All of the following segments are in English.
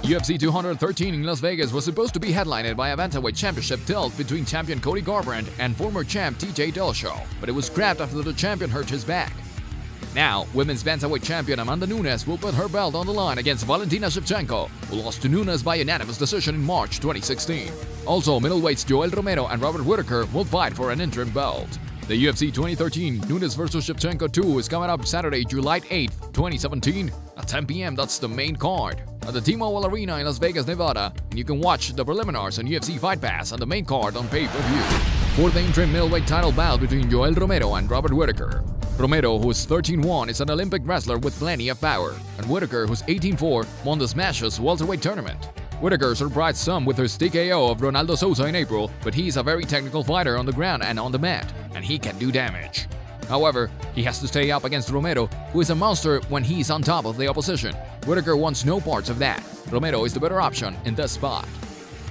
UFC 213 in Las Vegas was supposed to be headlined by a Bantamweight championship tilt between champion Cody Garbrandt and former champ TJ Dillashaw, but it was scrapped after the champion hurt his back. Now, women's Bantamweight champion Amanda Nunes will put her belt on the line against Valentina Shevchenko, who lost to Nunes by unanimous decision in March 2016. Also, middleweights Yoel Romero and Whittaker will fight for an interim belt. The UFC 2013 Nunes vs Shevchenko 2 is coming up Saturday, July 8, 2017 at 10 p.m. That's the main card at the T-Mobile Arena in Las Vegas, Nevada, and you can watch the preliminaries on UFC Fight Pass and the main card on pay-per-view. For the interim middleweight title bout between Yoel Romero and Whittaker. Romero, who is 13-1, is an Olympic wrestler with plenty of power, and Whittaker, who's 18-4, won the Smashes welterweight tournament. Whittaker surprised some with his TKO of Ronaldo Sousa in April, but he's a very technical fighter on the ground and on the mat, and he can do damage. However, he has to stay up against Romero, who is a monster when he's on top of the opposition. Whittaker wants no parts of that. Romero is the better option in this spot.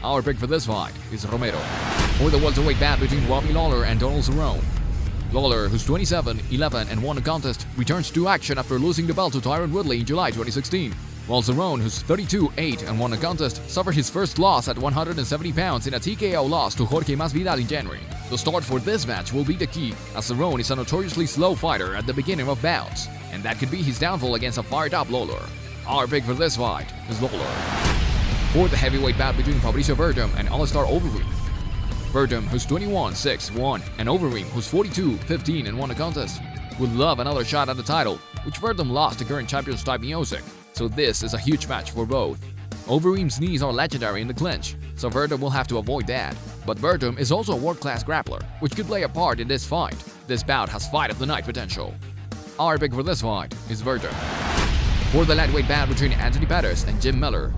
Our pick for this fight is Romero. For the welterweight bout between Robbie Lawler and Donald Cerrone. Lawler, who's 27-11 and won a contest, returns to action after losing the belt to Tyron Woodley in July 2016. While Cerrone, who's 32-8 and won a contest, suffered his first loss at 170 pounds in a TKO loss to Jorge Masvidal in January. The start for this match will be the key, as Cerrone is a notoriously slow fighter at the beginning of bouts, and that could be his downfall against a fired-up Lawler. Our pick for this fight is Lawler. For the heavyweight bout between Fabricio Werdum and Alistair Overeem. Werdum, who's 21-6-1, and Overeem, who's 42-15 and won a contest, would love another shot at the title, which Werdum lost to current champion Stipe Miocic, so this is a huge match for both. Overeem's knees are legendary in the clinch, so Werdum will have to avoid that. But Werdum is also a world-class grappler, which could play a part in this fight. This bout has fight of the night potential. Our pick for this fight is Werdum. For the lightweight bout between Anthony Pettis and Jim Miller.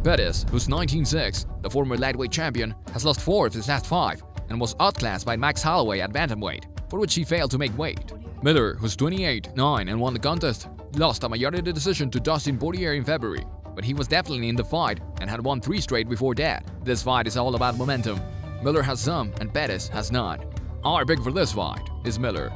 Pettis, who's 19-6, the former lightweight champion, has lost 4 of his last 5 and was outclassed by Max Holloway at Bantamweight, for which he failed to make weight. Miller, who's 28-9 and won the contest, lost a majority decision to Dustin Poirier in February, but he was definitely in the fight and had won 3 straight before that. This fight is all about momentum. Miller has some and Pettis has none. Our pick for this fight is Miller.